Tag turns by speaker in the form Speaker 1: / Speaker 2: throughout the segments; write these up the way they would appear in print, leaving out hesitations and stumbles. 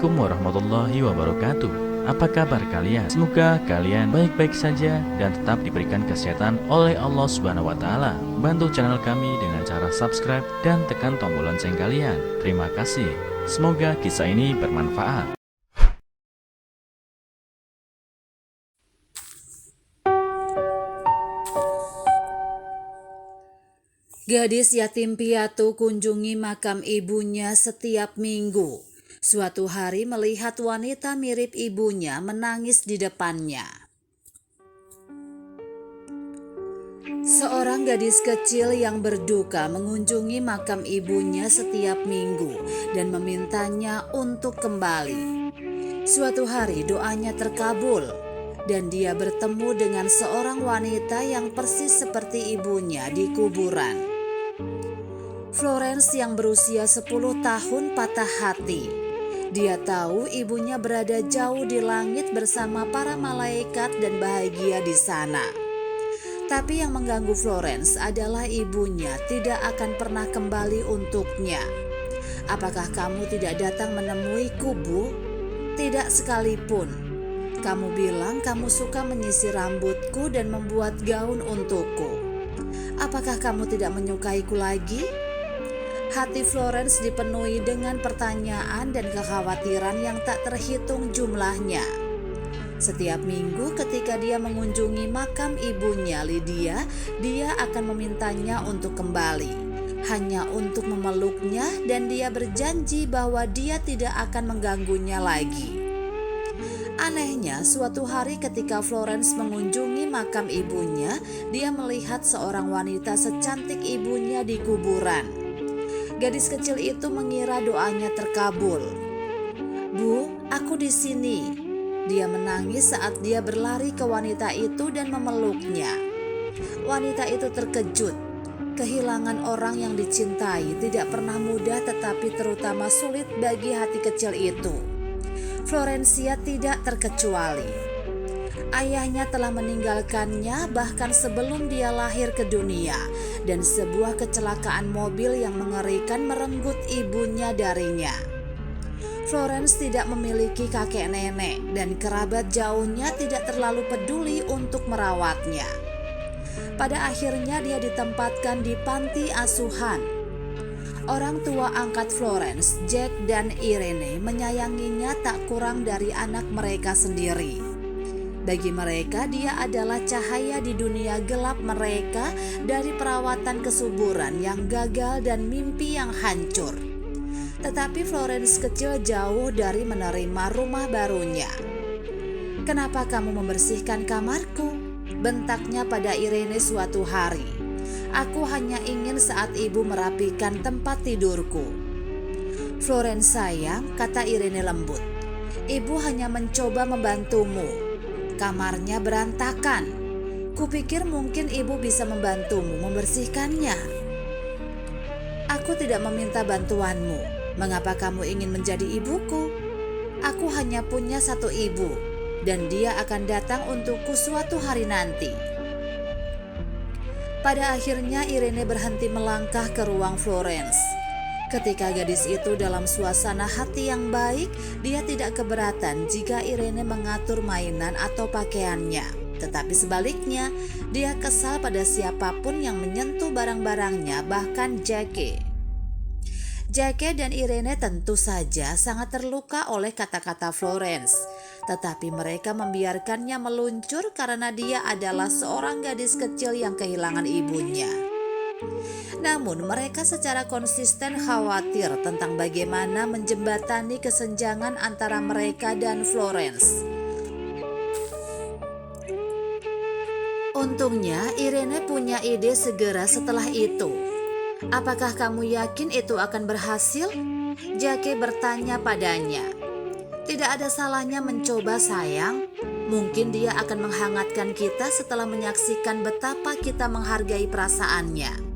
Speaker 1: Assalamualaikum warahmatullahi wabarakatuh. Apa kabar kalian? Semoga kalian baik-baik saja dan tetap diberikan kesehatan oleh Allah Subhanahu wa taala. Bantu channel kami dengan cara subscribe dan tekan tombol lonceng kalian. Terima kasih. Semoga kisah ini bermanfaat.
Speaker 2: Gadis yatim piatu kunjungi makam ibunya setiap minggu. Suatu hari melihat wanita mirip ibunya menangis di depannya. Seorang gadis kecil yang berduka mengunjungi makam ibunya setiap minggu dan memintanya untuk kembali. Suatu hari doanya terkabul dan dia bertemu dengan seorang wanita yang persis seperti ibunya di kuburan. Florence yang berusia 10 tahun patah hati. Dia tahu ibunya berada jauh di langit bersama para malaikat dan bahagia di sana. Tapi yang mengganggu Florence adalah ibunya tidak akan pernah kembali untuknya. Apakah kamu tidak datang menemuiku, Bu? Tidak sekalipun. Kamu bilang kamu suka menyisir rambutku dan membuat gaun untukku. Apakah kamu tidak menyukaiku lagi? Hati Florence dipenuhi dengan pertanyaan dan kekhawatiran yang tak terhitung jumlahnya. Setiap minggu ketika dia mengunjungi makam ibunya Lydia, dia akan memintanya untuk kembali, hanya untuk memeluknya, dan dia berjanji bahwa dia tidak akan mengganggunya lagi. Anehnya, suatu hari ketika Florence mengunjungi makam ibunya, dia melihat seorang wanita secantik ibunya di kuburan. Gadis kecil itu mengira doanya terkabul. "Bu, aku di sini." Dia menangis saat dia berlari ke wanita itu dan memeluknya. Wanita itu terkejut. Kehilangan orang yang dicintai tidak pernah mudah, tetapi terutama sulit bagi hati kecil itu. Florencia tidak terkecuali. Ayahnya telah meninggalkannya bahkan sebelum dia lahir ke dunia, dan sebuah kecelakaan mobil yang mengerikan merenggut ibunya darinya. Florence tidak memiliki kakek nenek dan kerabat jauhnya tidak terlalu peduli untuk merawatnya. Pada akhirnya dia ditempatkan di panti asuhan. Orang tua angkat Florence, Jack dan Irene, menyayanginya tak kurang dari anak mereka sendiri. Bagi mereka, dia adalah cahaya di dunia gelap mereka dari perawatan kesuburan yang gagal dan mimpi yang hancur. Tetapi Florence kecil jauh dari menerima rumah barunya. "Kenapa kamu membersihkan kamarku?" bentaknya pada Irene suatu hari. "Aku hanya ingin saat ibu merapikan tempat tidurku." "Florence sayang," kata Irene lembut, "ibu hanya mencoba membantumu. Kamarnya berantakan. Kupikir mungkin ibu bisa membantumu membersihkannya." "Aku tidak meminta bantuanmu. Mengapa kamu ingin menjadi ibuku? Aku hanya punya satu ibu, dan dia akan datang untukku suatu hari nanti." Pada akhirnya Irene berhenti melangkah ke ruang Florence. Ketika gadis itu dalam suasana hati yang baik, dia tidak keberatan jika Irene mengatur mainan atau pakaiannya. Tetapi sebaliknya, dia kesal pada siapapun yang menyentuh barang-barangnya, bahkan Jackie. Jackie dan Irene tentu saja sangat terluka oleh kata-kata Florence. Tetapi mereka membiarkannya meluncur karena dia adalah seorang gadis kecil yang kehilangan ibunya. Namun mereka secara konsisten khawatir tentang bagaimana menjembatani kesenjangan antara mereka dan Florence. Untungnya Irene punya ide segera setelah itu. "Apakah kamu yakin itu akan berhasil?" Jackie bertanya padanya. "Tidak ada salahnya mencoba, sayang. Mungkin dia akan menghangatkan kita setelah menyaksikan betapa kita menghargai perasaannya.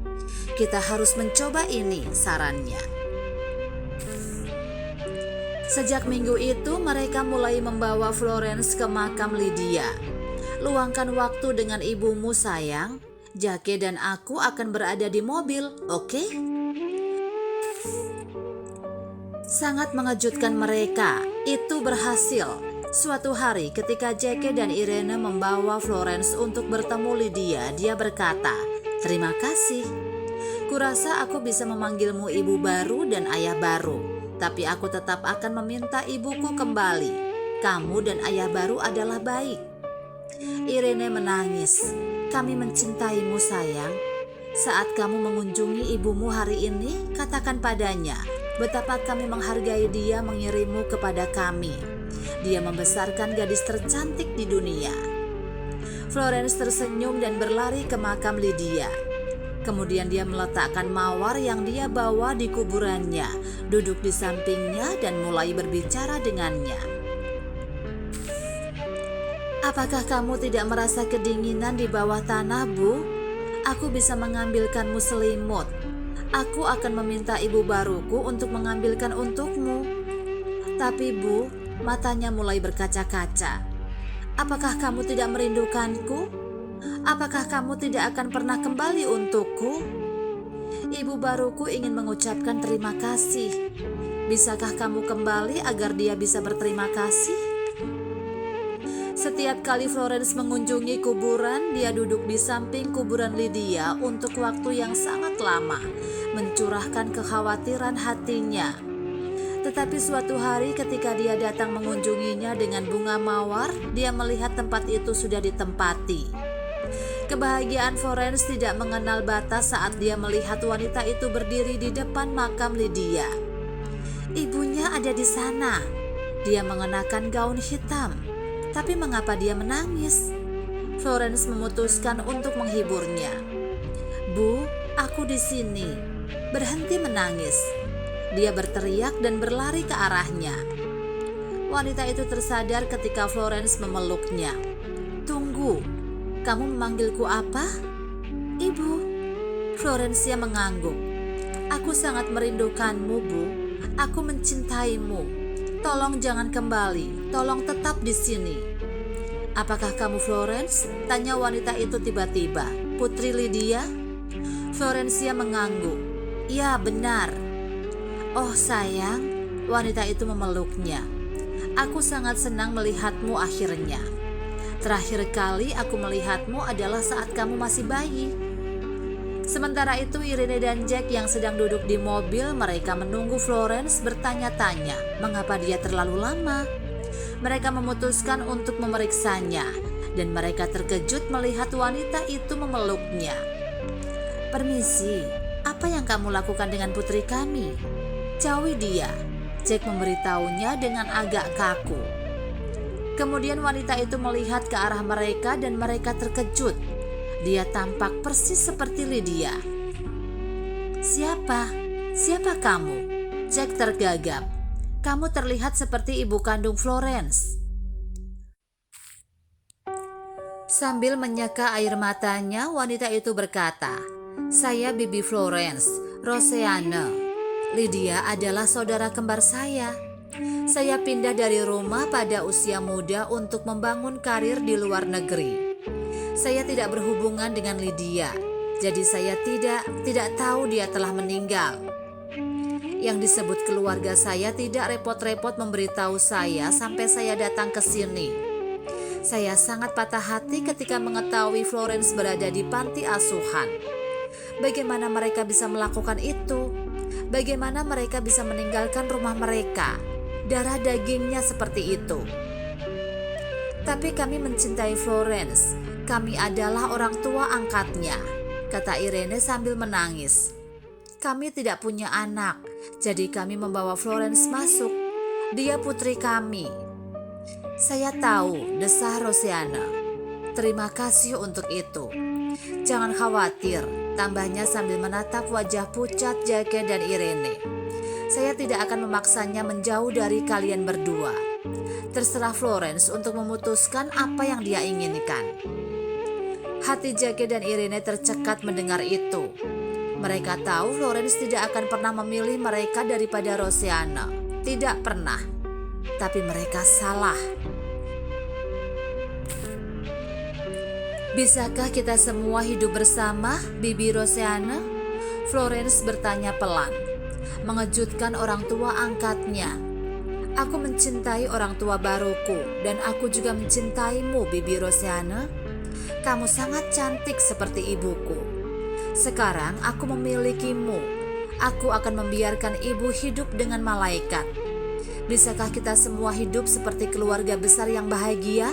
Speaker 2: Kita harus mencoba ini," sarannya. Sejak minggu itu mereka mulai membawa Florence ke makam Lydia. "Luangkan waktu dengan ibumu, sayang. Jackie dan aku akan berada di mobil, oke?" Sangat mengejutkan mereka, itu berhasil. Suatu hari ketika Jackie dan Irene membawa Florence untuk bertemu Lydia, dia berkata, "Terima kasih. Kurasa aku bisa memanggilmu ibu baru dan ayah baru, tapi aku tetap akan meminta ibuku kembali. Kamu dan ayah baru adalah baik." Irene menangis. "Kami mencintaimu, sayang. Saat kamu mengunjungi ibumu hari ini, katakan padanya betapa kami menghargai dia mengirimmu kepada kami. Dia membesarkan gadis tercantik di dunia." Florence tersenyum dan berlari ke makam Lydia. Kemudian dia meletakkan mawar yang dia bawa di kuburannya, duduk di sampingnya dan mulai berbicara dengannya. "Apakah kamu tidak merasa kedinginan di bawah tanah, Bu? Aku bisa mengambilkanmu selimut. Aku akan meminta ibu baruku untuk mengambilkan untukmu." "Tapi Bu," matanya mulai berkaca-kaca, "apakah kamu tidak merindukanku? Apakah kamu tidak akan pernah kembali untukku? Ibu baruku ingin mengucapkan terima kasih. Bisakah kamu kembali agar dia bisa berterima kasih?" Setiap kali Florence mengunjungi kuburan, dia duduk di samping kuburan Lydia untuk waktu yang sangat lama, mencurahkan kekhawatiran hatinya. Tetapi suatu hari ketika dia datang mengunjunginya dengan bunga mawar, dia melihat tempat itu sudah ditempati. Kebahagiaan Florence tidak mengenal batas saat dia melihat wanita itu berdiri di depan makam Lydia. Ibunya ada di sana. Dia mengenakan gaun hitam. Tapi mengapa dia menangis? Florence memutuskan untuk menghiburnya. "Bu, aku di sini. Berhenti menangis." Dia berteriak dan berlari ke arahnya. Wanita itu tersadar ketika Florence memeluknya. "Tunggu. Kamu memanggilku apa?" "Ibu." Florencia mengangguk. "Aku sangat merindukanmu, Bu. Aku mencintaimu. Tolong jangan kembali. Tolong tetap di sini." "Apakah kamu Florence?" tanya wanita itu tiba-tiba. "Putri Lydia?" Florencia mengangguk. "Ya, benar." "Oh sayang," wanita itu memeluknya. "Aku sangat senang melihatmu akhirnya. Terakhir kali aku melihatmu adalah saat kamu masih bayi." Sementara itu Irene dan Jack yang sedang duduk di mobil, mereka menunggu Florence, bertanya-tanya mengapa dia terlalu lama. Mereka memutuskan untuk memeriksanya dan mereka terkejut melihat wanita itu memeluknya. "Permisi, apa yang kamu lakukan dengan putri kami? Jauhi dia," Jack memberitahunya dengan agak kaku. Kemudian wanita itu melihat ke arah mereka dan mereka terkejut. Dia tampak persis seperti Lydia. "Siapa? Siapa kamu?" Jack tergagap. "Kamu terlihat seperti ibu kandung Florence." Sambil menyeka air matanya, wanita itu berkata, "Saya Bibi Florence, Roseanne. Lydia adalah saudara kembar saya. Saya pindah dari rumah pada usia muda untuk membangun karir di luar negeri. Saya tidak berhubungan dengan Lydia, jadi saya tidak tahu dia telah meninggal. Yang disebut keluarga saya tidak repot-repot memberitahu saya sampai saya datang ke sini. Saya sangat patah hati ketika mengetahui Florence berada di panti asuhan. Bagaimana mereka bisa melakukan itu? Bagaimana mereka bisa meninggalkan rumah mereka? Darah dagingnya seperti itu. Tapi kami mencintai Florence. Kami adalah orang tua angkatnya," kata Irene sambil menangis. "Kami tidak punya anak, jadi kami membawa Florence masuk. Dia putri kami." "Saya tahu," desah Roseanne. "Terima kasih untuk itu. Jangan khawatir," tambahnya sambil menatap wajah pucat Jake dan Irene. "Saya tidak akan memaksanya menjauh dari kalian berdua. Terserah Florence untuk memutuskan apa yang dia inginkan." Hati Jake dan Irene tercekat mendengar itu. Mereka tahu Florence tidak akan pernah memilih mereka daripada Roseanne. Tidak pernah. Tapi mereka salah. "Bisakah kita semua hidup bersama, Bibi Roseanne?" Florence bertanya pelan. mengejutkan orang tua angkatnya. Aku mencintai orang tua baruku dan aku juga mencintaimu, Bibi Rosiana. Kamu sangat cantik seperti ibuku. Sekarang aku memilikimu. Aku akan membiarkan ibu hidup dengan malaikat. Bisakah kita semua hidup seperti keluarga besar yang bahagia?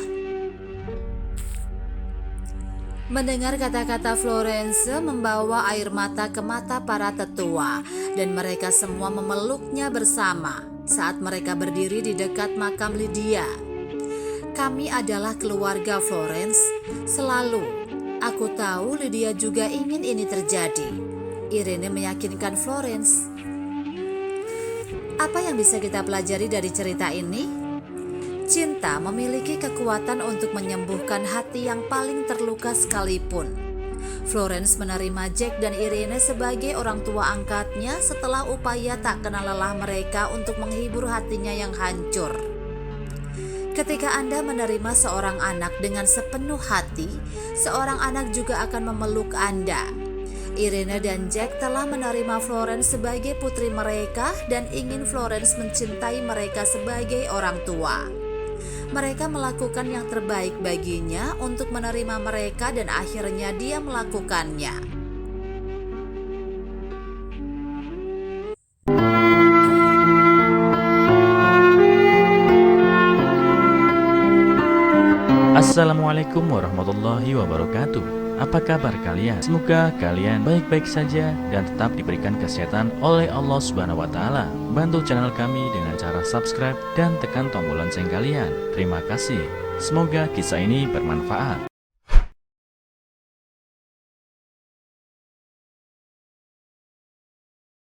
Speaker 2: Mendengar kata-kata Florence membawa air mata ke mata para tetua dan mereka semua memeluknya bersama saat mereka berdiri di dekat makam Lydia. Kami adalah keluarga Florence, selalu. Aku tahu Lydia juga ingin ini terjadi. Irene meyakinkan Florence. Apa yang bisa kita pelajari dari cerita ini? Cinta memiliki kekuatan untuk menyembuhkan hati yang paling terluka sekalipun. Florence menerima Jack dan Irene sebagai orang tua angkatnya setelah upaya tak kenal lelah mereka untuk menghibur hatinya yang hancur. Ketika Anda menerima seorang anak dengan sepenuh hati, seorang anak juga akan memeluk Anda. Irene dan Jack telah menerima Florence sebagai putri mereka dan ingin Florence mencintai mereka sebagai orang tua. Mereka melakukan yang terbaik baginya untuk menerima mereka dan akhirnya dia melakukannya.
Speaker 1: Assalamualaikum warahmatullahi wabarakatuh. Apa kabar kalian? Semoga kalian baik-baik saja dan tetap diberikan kesehatan oleh Allah Subhanahu wa Ta'ala. Bantu channel kami dengan cara subscribe dan tekan tombol lonceng kalian. Terima kasih. Semoga kisah ini bermanfaat.